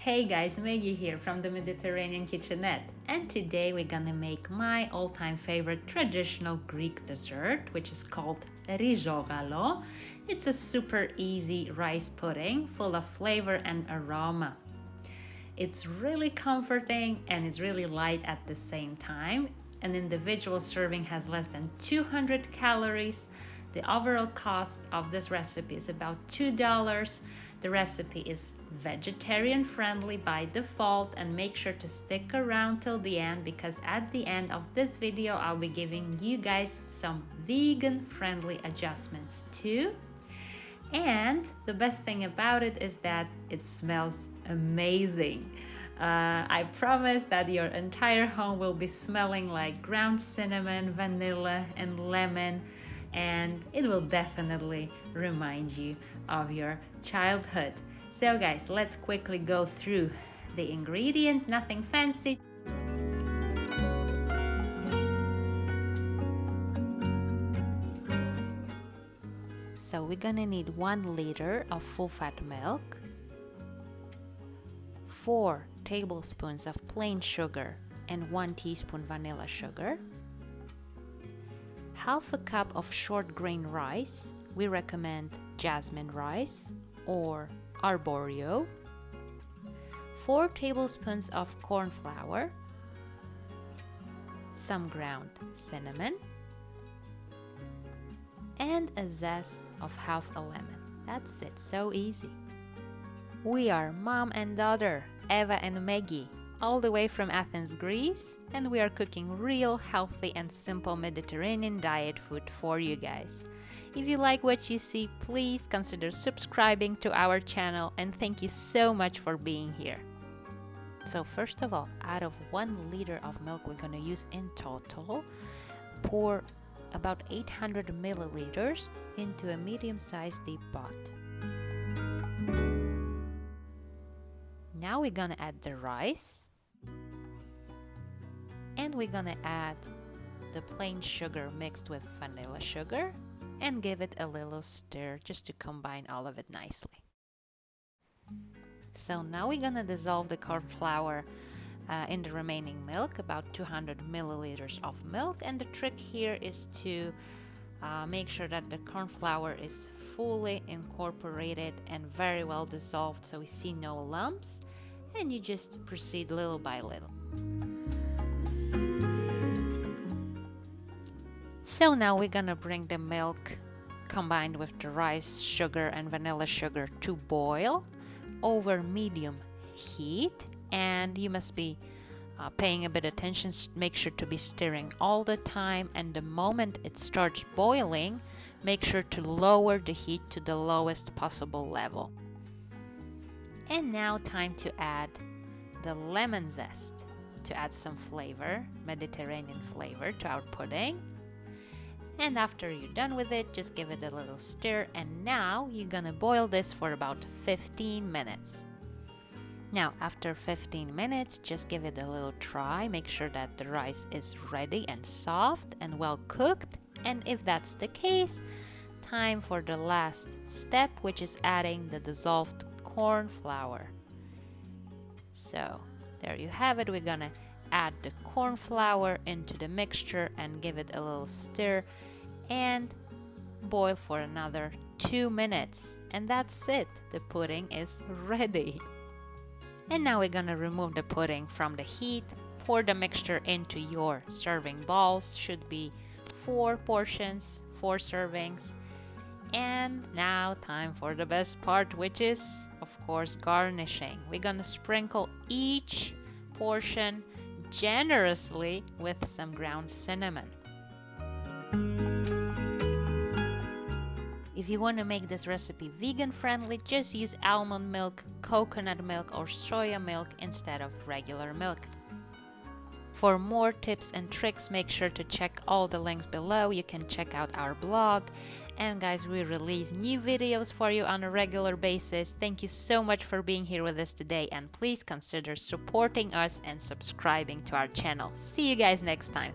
Hey guys, Meggie here from the Mediterranean Kitchenette, and today we're gonna make my all-time favorite traditional Greek dessert, which is called RIZOGALO. It's a super easy rice pudding full of flavor and aroma. It's really comforting and it's really light at the same time. An individual serving has less than 200 calories. The overall cost of this recipe is about $2. The recipe is vegetarian friendly by default, and make sure to stick around till the end because at the end of this video I'll be giving you guys some vegan friendly adjustments too. And the best thing about it is that it smells amazing. I promise that your entire home will be smelling like ground cinnamon, vanilla, and lemon, and it will definitely remind you of your childhood. So guys, let's quickly go through the ingredients, nothing fancy. So we're gonna need 1 liter of full-fat milk, 4 tablespoons of plain sugar and 1 teaspoon vanilla sugar, half a cup of short grain rice. We recommend jasmine rice or arborio, 4 tablespoons of corn flour, some ground cinnamon, and a zest of half a lemon. That's it, so easy. We are mom and daughter, Eva and Meggie, all the way from Athens, Greece, and we are cooking real healthy and simple Mediterranean diet food for you guys. If you like what you see, please consider subscribing to our channel, and thank you so much for being here. So first of all, out of 1 liter of milk we're gonna use in total, pour about 800 milliliters into a medium-sized deep pot. Now we're gonna add the rice, and we're gonna add the plain sugar mixed with vanilla sugar and give it a little stir just to combine all of it nicely. So now we're gonna dissolve the corn flour in the remaining milk, about 200 milliliters of milk, and the trick here is to make sure that the corn flour is fully incorporated and very well dissolved so we see no lumps, and you just proceed little by little. So now we're gonna bring the milk combined with the rice, sugar and vanilla sugar to boil over medium heat, and you must be paying a bit attention. Make sure to be stirring all the time, and the moment it starts boiling, make sure to lower the heat to the lowest possible level. And now time to add the lemon zest to add some flavor, Mediterranean flavor, to our pudding. And after you're done with it, just give it a little stir, and now you're gonna boil this for about 15 minutes. Now after 15 minutes, just give it a little try, make sure that the rice is ready and soft and well cooked, and if that's the case, time for the last step, which is adding the dissolved corn flour. So there you have it. We're gonna add the corn flour into the mixture and give it a little stir and boil for another 2 minutes, and that's it. The pudding is ready. And now we're gonna remove the pudding from the heat, pour the mixture into your serving bowls. Should be 4 portions, 4 servings. And now time for the best part, which is of course garnishing. We're gonna sprinkle each portion generously with some ground cinnamon. If you want to make this recipe vegan friendly, just use almond milk, coconut milk or soya milk instead of regular milk. For more tips and tricks, make sure to check all the links below. You can check out our blog. And guys, we release new videos for you on a regular basis. Thank you so much for being here with us today, and please consider supporting us and subscribing to our channel. See you guys next time.